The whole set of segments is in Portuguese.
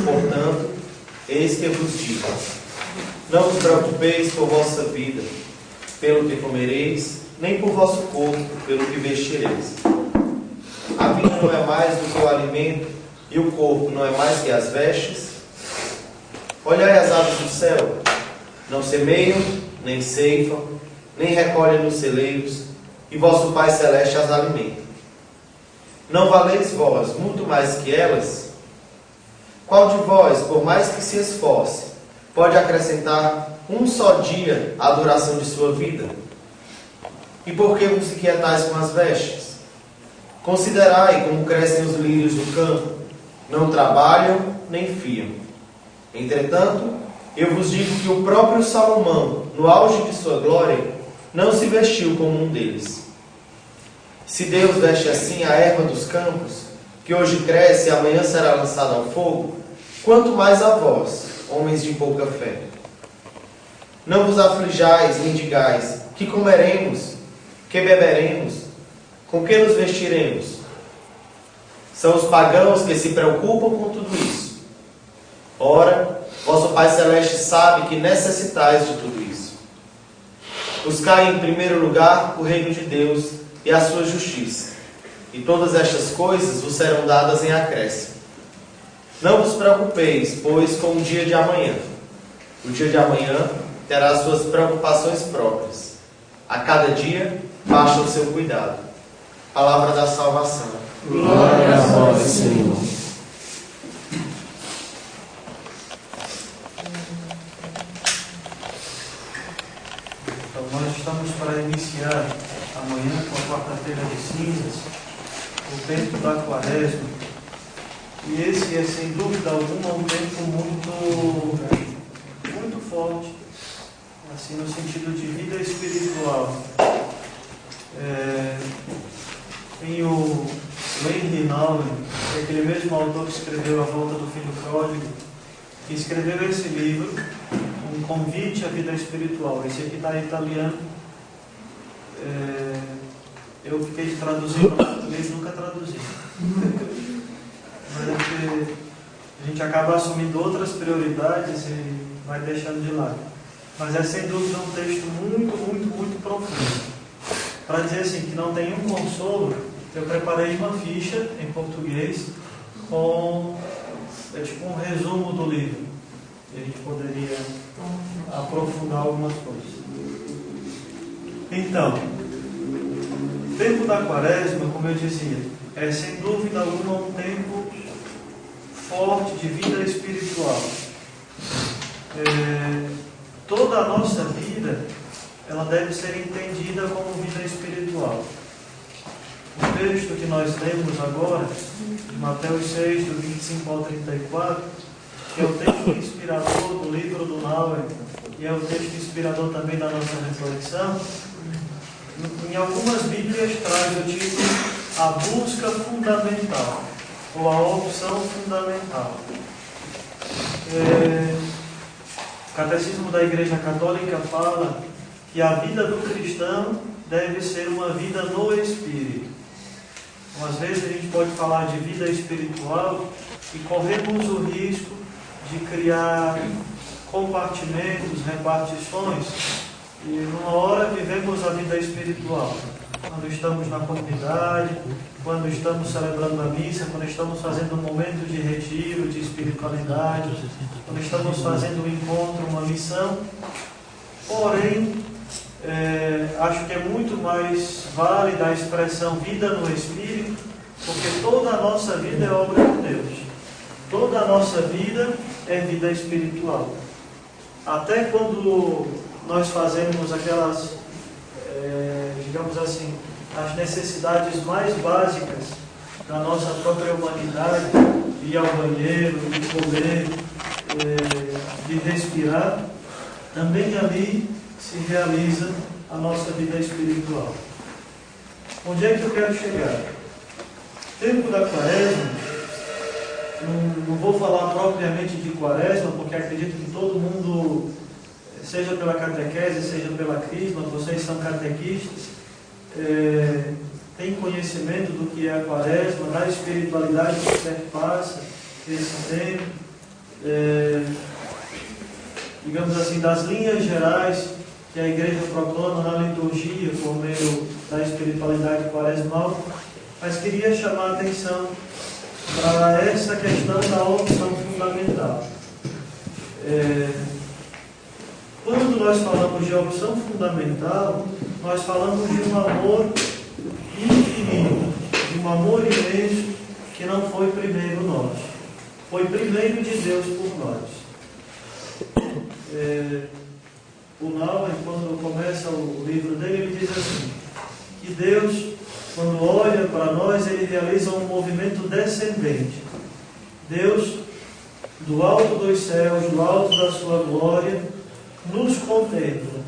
Portanto, eis que vos digo: não vos preocupeis por vossa vida, pelo que comereis, nem por vosso corpo, pelo que vestireis. A vida não é mais do que o alimento, e o corpo não é mais que as vestes? Olhai as aves do céu, não semeiam, nem ceifam, nem recolhem nos celeiros, e vosso Pai Celeste as alimenta. Não valeis vós muito mais que elas? Qual de vós, por mais que se esforce, pode acrescentar um só dia à duração de sua vida? E por que vos inquietais com as vestes? Considerai como crescem os lírios do campo, não trabalham nem fiam. Entretanto, eu vos digo que o próprio Salomão, no auge de sua glória, não se vestiu como um deles. Se Deus veste assim a erva dos campos, que hoje cresce e amanhã será lançada ao fogo, quanto mais a vós, homens de pouca fé. Não vos aflijais nem digais: que comeremos, que beberemos, com que nos vestiremos? São os pagãos que se preocupam com tudo isso. Ora, vosso Pai Celeste sabe que necessitais de tudo isso. Buscai em primeiro lugar o reino de Deus e a sua justiça, e todas estas coisas vos serão dadas em acréscimo. Não vos preocupeis, pois, com o dia de amanhã. O dia de amanhã terá as suas preocupações próprias. A cada dia basta o seu cuidado. Palavra da salvação. Glória a vós, Senhor. Então, nós estamos para iniciar amanhã, com a quarta-feira de cinzas, o tempo da quaresma. E esse é, sem dúvida alguma, um tempo muito forte, assim, no sentido de vida espiritual. Tem o Wayne Rinaldi, que é aquele mesmo autor que escreveu A Volta do Filho Pródigo, que escreveu esse livro, Um Convite à Vida Espiritual. Esse aqui está em italiano. Eu fiquei de traduzir para português, nunca traduzi. Mas é porque a gente acaba assumindo outras prioridades e vai deixando de lado. Mas é sem dúvida um texto muito profundo. Para dizer assim, que não tem um consolo, eu preparei uma ficha em português com tipo um resumo do livro. E a gente poderia aprofundar algumas coisas. Então, o tempo da quaresma, como eu dizia, é sem dúvida alguma um tempo forte de vida espiritual. Toda a nossa vida, ela deve ser entendida como vida espiritual. O texto que nós lemos agora, de Mateus 6, do 25 ao 34, que é o texto inspirador do livro do Nauer, e é o texto inspirador também da nossa reflexão, em algumas Bíblias traz o título A Busca Fundamental, ou A Opção Fundamental. Catecismo da Igreja Católica fala que a vida do cristão deve ser uma vida no Espírito. Então, às vezes a gente pode falar de vida espiritual e corremos o risco de criar compartimentos, repartições, e numa hora vivemos a vida espiritual. Quando estamos na comunidade, quando estamos celebrando a missa, quando estamos fazendo um momento de retiro, de espiritualidade, quando estamos fazendo um encontro, uma missão. Porém, acho que é muito mais válida a expressão vida no Espírito, porque toda a nossa vida é obra de Deus. Toda a nossa vida é vida espiritual. Até quando nós fazemos aquelas, digamos assim, as necessidades mais básicas da nossa própria humanidade, de ir ao banheiro, de comer, de respirar, também ali se realiza a nossa vida espiritual. Onde é que eu quero chegar? Tempo da Quaresma, não vou falar propriamente de Quaresma, porque acredito que todo mundo, seja pela catequese, seja pela crisma, vocês são catequistas, tem conhecimento do que é a Quaresma, da espiritualidade que perpassa esse tempo, digamos assim, das linhas gerais que a Igreja proclama na liturgia por meio da espiritualidade quaresmal, mas queria chamar a atenção para essa questão da opção fundamental. Quando nós falamos de opção fundamental, nós falamos de um amor infinito, de um amor imenso que não foi primeiro nós, foi primeiro de Deus por nós. O Nauer, quando começa o livro dele, ele diz assim, que Deus, quando olha para nós, ele realiza um movimento descendente. Deus, do alto dos céus, do alto da sua glória, nos contempla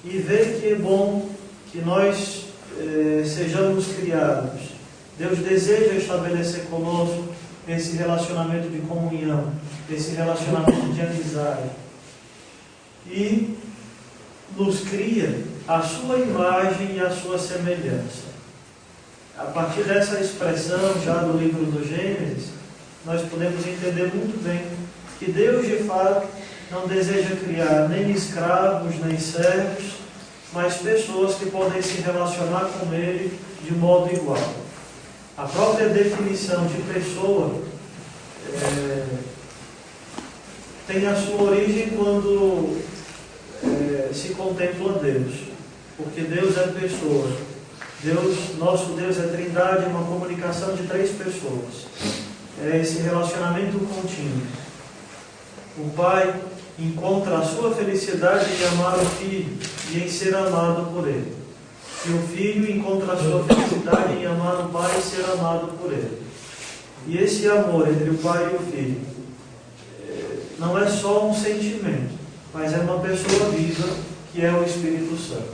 e vê que é bom que nós sejamos criados. Deus deseja estabelecer conosco esse relacionamento de comunhão, esse relacionamento de amizade. E nos cria a sua imagem e a sua semelhança. A partir dessa expressão já do livro do Gênesis, nós podemos entender muito bem que Deus de fato não deseja criar nem escravos, nem servos, mas pessoas que podem se relacionar com Ele de modo igual. A própria definição de pessoa tem a sua origem quando se contempla Deus, porque Deus é pessoa. Nosso Deus é trindade, uma comunicação de três pessoas. É esse relacionamento contínuo. O Pai encontra a sua felicidade em amar o Filho e em ser amado por Ele. E o Filho encontra a sua felicidade em amar o Pai e ser amado por Ele. E esse amor entre o Pai e o Filho não é só um sentimento, mas é uma pessoa viva que é o Espírito Santo.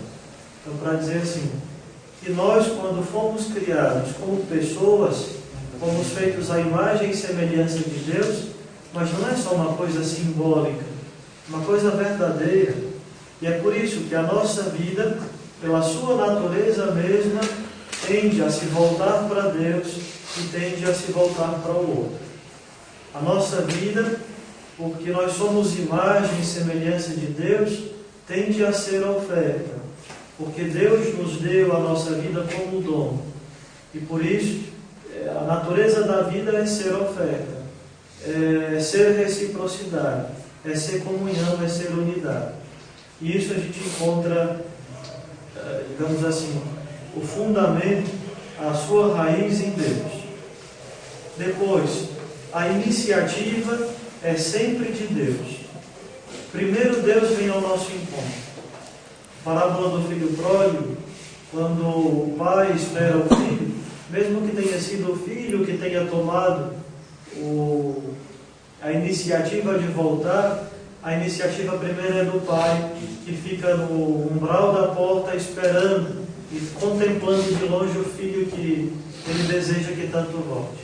Então, para dizer assim, que nós, quando fomos criados como pessoas, fomos feitos à imagem e semelhança de Deus, mas não é só uma coisa simbólica, uma coisa verdadeira. E é por isso que a nossa vida, pela sua natureza mesma, tende a se voltar para Deus e tende a se voltar para o outro. A nossa vida, porque nós somos imagem e semelhança de Deus, tende a ser oferta, porque Deus nos deu a nossa vida como dom. E por isso, a natureza da vida é ser oferta, é ser reciprocidade, é ser comunhão, é ser unidade. E isso a gente encontra, digamos assim, o fundamento, a sua raiz em Deus. Depois, a iniciativa é sempre de Deus. Primeiro Deus vem ao nosso encontro. Parábola do filho pródigo, quando o pai espera o filho, mesmo que tenha sido o filho que tenha tomado a iniciativa de voltar, a iniciativa primeira é do pai, que fica no umbral da porta esperando e contemplando de longe o filho que ele deseja que tanto volte.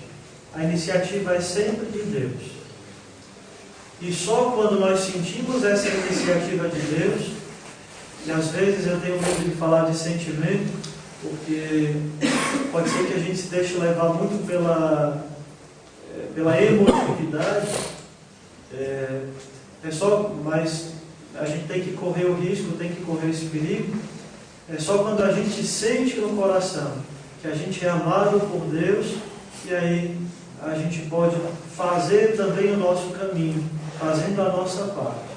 A iniciativa é sempre de Deus. E só quando nós sentimos essa iniciativa de Deus, e às vezes eu tenho medo de falar de sentimento, porque pode ser que a gente se deixe levar muito pela emotividade, mas a gente tem que correr o risco, tem que correr esse perigo. É só quando a gente sente no coração que a gente é amado por Deus, e aí a gente pode fazer também o nosso caminho, fazendo a nossa parte.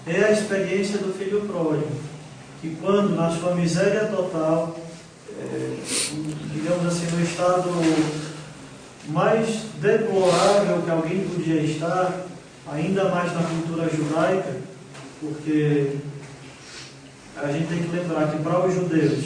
É a experiência do filho pródigo, que quando na sua miséria total, digamos assim, no estado mais deplorável que alguém podia estar, ainda mais na cultura judaica, porque a gente tem que lembrar que para os judeus